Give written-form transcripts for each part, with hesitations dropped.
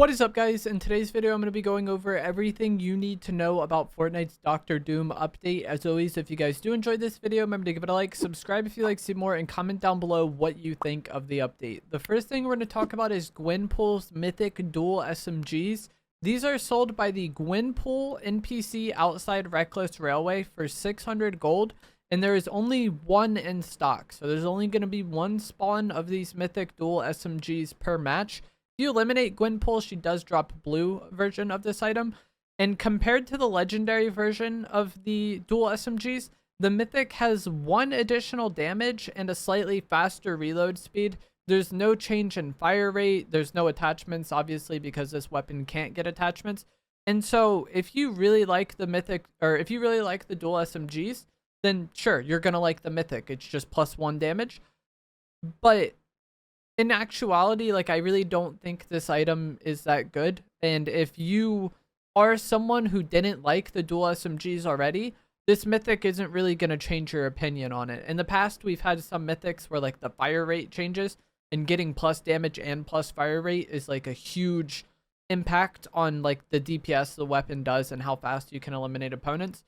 What is up, guys? In today's video, I'm going to be going over everything you need to know about Fortnite's Dr Doom update. As always, if you guys do enjoy this video, remember to give it a like, subscribe if you like to see more, and comment down below what you think of the update. The first thing we're going to talk about is Gwenpool's mythic dual SMGs. These are sold by the Gwenpool NPC outside Reckless Railway for 600 gold, and there is only one in stock. So there's only going to be one spawn of these mythic dual SMGs per match. If you eliminate Gwenpool, she does drop blue version of this item. And compared to the legendary version of the dual SMGs, the mythic has one additional damage and a slightly faster reload speed. There's no change in fire rate. There's no attachments, obviously, because this weapon can't get attachments. And so if you really like the mythic, or if you really like the dual SMGs, then sure, you're going to like the mythic. It's just +1 damage. But in actuality, like, I really don't think this item is that good. And if you are someone who didn't like the dual SMGs already, this mythic isn't really going to change your opinion on it. In the past, we've had some mythics where like the fire rate changes, and getting plus damage and plus fire rate is like a huge impact on like the DPS the weapon does and how fast you can eliminate opponents.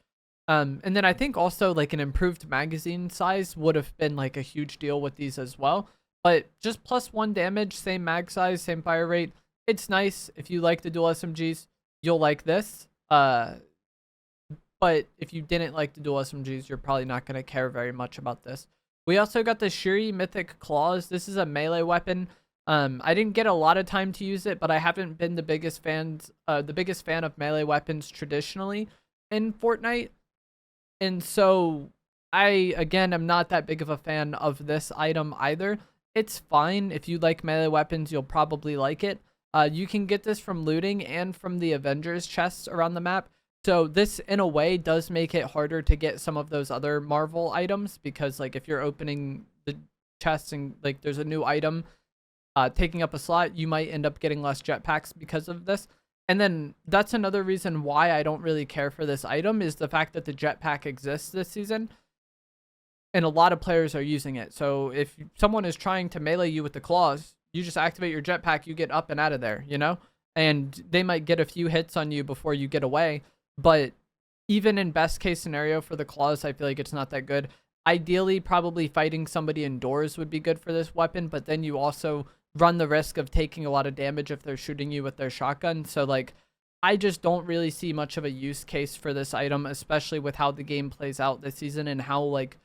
And then I think also like an improved magazine size would have been like a huge deal with these as well. But just +1 damage, same mag size, same fire rate. It's nice. If you like the dual SMGs, you'll like this. But if you didn't like the dual SMGs, you're probably not going to care very much about this. We also got the Shuri mythic claws. This is a melee weapon. I didn't get a lot of time to use it, but I haven't been the biggest fan of melee weapons traditionally in Fortnite. And so I, again, am not that big of a fan of this item either. It's fine. If you like melee weapons, you'll probably like it. You can get this from looting and from the Avengers chests around the map. So this, in a way, does make it harder to get some of those other Marvel items, because like if you're opening the chests and like there's a new item taking up a slot, you might end up getting less jetpacks because of this. And then that's another reason why I don't really care for this item, is the fact that the jetpack exists this season. And a lot of players are using it. So if someone is trying to melee you with the claws, you just activate your jetpack, you get up and out of there, you know? And they might get a few hits on you before you get away. But even in best case scenario for the claws, I feel like it's not that good. Ideally, probably fighting somebody indoors would be good for this weapon. But then you also run the risk of taking a lot of damage if they're shooting you with their shotgun. So like, I just don't really see much of a use case for this item, especially with how the game plays out this season and how like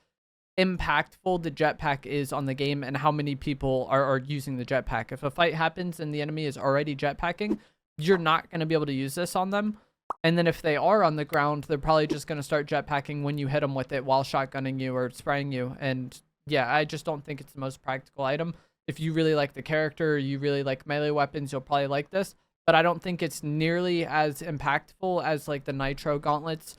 impactful the jetpack is on the game and how many people are using the jetpack. If a fight happens and the enemy is already jetpacking, you're not going to be able to use this on them. And then if they are on the ground, they're probably just going to start jetpacking when you hit them with it while shotgunning you or spraying you. And yeah, I just don't think it's the most practical item. If you really like the character, or you really like melee weapons, you'll probably like this. But I don't think it's nearly as impactful as like the Nitro gauntlets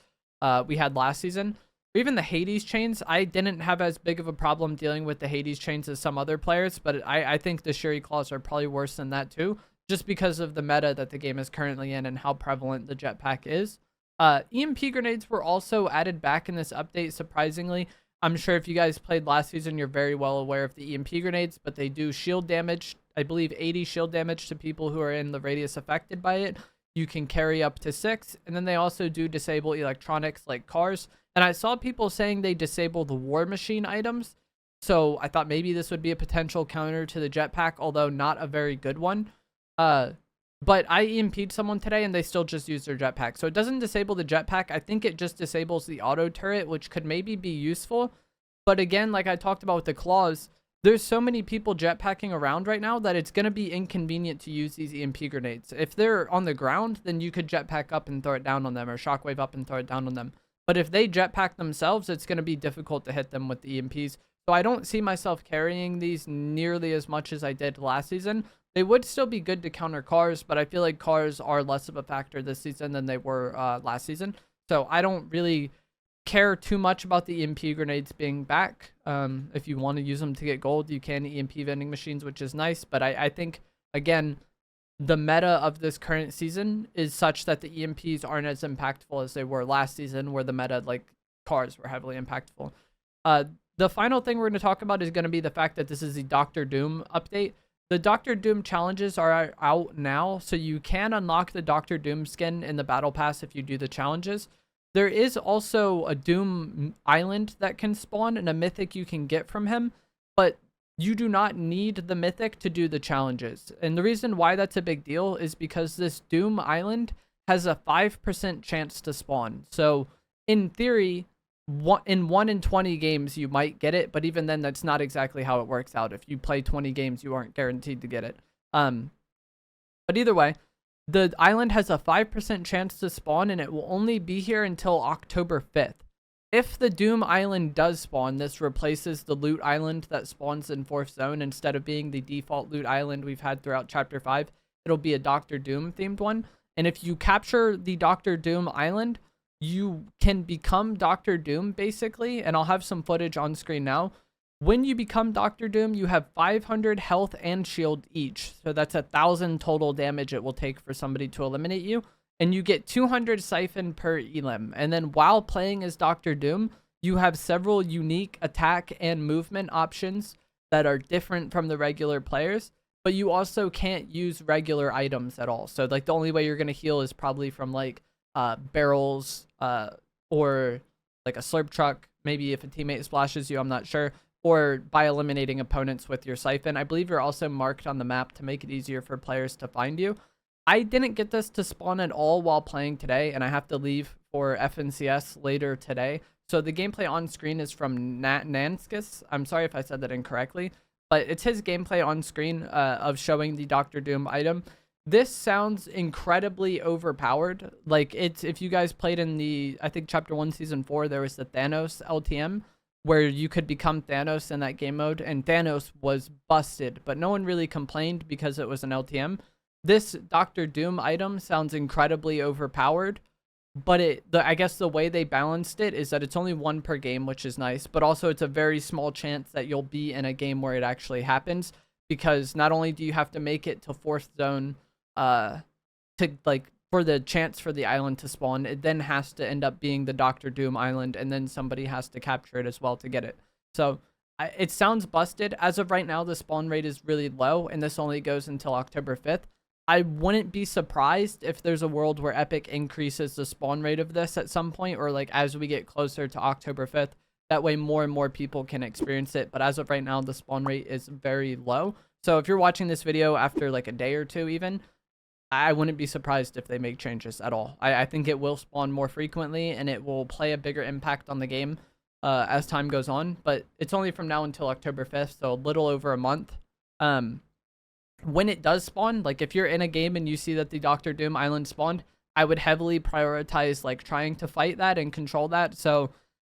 we had last season. Even the Hades chains, I didn't have as big of a problem dealing with the Hades chains as some other players, but I think the Shuri claws are probably worse than that too, just because of the meta that the game is currently in and how prevalent the jetpack is. EMP grenades were also added back in this update, surprisingly. I'm sure if you guys played last season, you're very well aware of the EMP grenades, but they do shield damage. I believe 80 shield damage to people who are in the radius affected by it. You can carry up to 6, and then they also do disable electronics like cars. And I saw people saying they disable the war machine items, so I thought maybe this would be a potential counter to the jetpack, although not a very good one. But I EMP'd someone today and they still just use their jetpack. So it doesn't disable the jetpack. I think it just disables the auto turret, which could maybe be useful. But again, like I talked about with the claws, there's so many people jetpacking around right now that it's going to be inconvenient to use these EMP grenades. If they're on the ground, then you could jetpack up and throw it down on them, or shockwave up and throw it down on them. But if they jetpack themselves, it's going to be difficult to hit them with the EMPs. So I don't see myself carrying these nearly as much as I did last season. They would still be good to counter cars, but I feel like cars are less of a factor this season than they were last season. So I don't really care too much about the EMP grenades being back. If you want to use them to get gold, you can EMP vending machines, which is nice. But I think, again, the meta of this current season is such that the EMPs aren't as impactful as they were last season, where the meta, like cars, were heavily impactful. The final thing we're going to talk about is going to be the fact that this is the Dr Doom update. The Dr. Doom challenges are out now, so you can unlock the Dr. Doom skin in the battle pass if you do the challenges. There is also a Doom island that can spawn and a mythic you can get from him, but you do not need the mythic to do the challenges. And the reason why that's a big deal is because this Doom island has a 5% chance to spawn. So in theory, in 1 in 20 games you might get it, but even then that's not exactly how it works out. If you play 20 games, you aren't guaranteed to get it. But either way, the island has a 5% chance to spawn, and it will only be here until October 5th. If the Doom Island does spawn, this replaces the Loot Island that spawns in 4th Zone. Instead of being the default Loot Island we've had throughout Chapter 5, it'll be a Dr. Doom themed one. And if you capture the Dr. Doom Island, you can become Dr. Doom, basically. And I'll have some footage on screen now. When you become Dr. Doom, you have 500 health and shield each. So that's 1,000 total damage it will take for somebody to eliminate you. And you get 200 siphon per elim. And then while playing as Dr. Doom, you have several unique attack and movement options that are different from the regular players. But you also can't use regular items at all. So like the only way you're going to heal is probably from like barrels or like a slurp truck. Maybe if a teammate splashes you, I'm not sure. Or by eliminating opponents with your siphon. I believe you're also marked on the map to make it easier for players to find you. I didn't get this to spawn at all while playing today, and I have to leave for FNCS later today. So the gameplay on screen is from Nanskis. I'm sorry if I said that incorrectly, but it's his gameplay on screen of showing the Dr. Doom item. This sounds incredibly overpowered. Like, it's, if you guys played in the, I think Chapter 1 Season 4, there was the Thanos LTM, where you could become Thanos in that game mode, and Thanos was busted, but no one really complained because it was an LTM. This Dr. Doom item sounds incredibly overpowered, but I guess the way they balanced it is that it's only 1 per game, which is nice, but also it's a very small chance that you'll be in a game where it actually happens, because not only do you have to make it to 4th Zone to like for the chance for the island to spawn, it then has to end up being the Dr. Doom island, and then somebody has to capture it as well to get it. So it sounds busted. As of right now, the spawn rate is really low, and this only goes until October 5th. I wouldn't be surprised if there's a world where Epic increases the spawn rate of this at some point, or like as we get closer to October 5th. That way more and more people can experience it. But as of right now, the spawn rate is very low. So if you're watching this video after like a day or two even, I wouldn't be surprised if they make changes at all. I think it will spawn more frequently, and it will play a bigger impact on the game as time goes on. But it's only from now until October 5th, so a little over a month. When it does spawn, like if you're in a game and you see that the Dr. Doom island spawned, I would heavily prioritize like trying to fight that and control that. So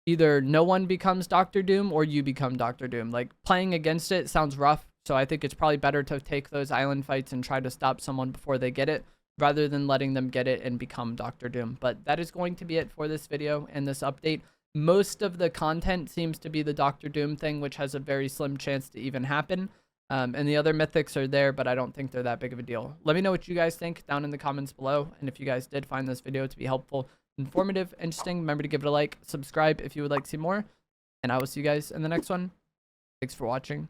either no one becomes Dr. Doom or you become Dr. Doom. Like playing against it sounds rough. So I think it's probably better to take those island fights and try to stop someone before they get it, rather than letting them get it and become Dr. Doom. But that is going to be it for this video and this update. Most of the content seems to be the Dr. Doom thing, which has a very slim chance to even happen. And the other mythics are there, but I don't think they're that big of a deal. Let me know what you guys think down in the comments below. And if you guys did find this video to be helpful, informative, interesting, remember to give it a like, subscribe if you would like to see more. And I will see you guys in the next one. Thanks for watching.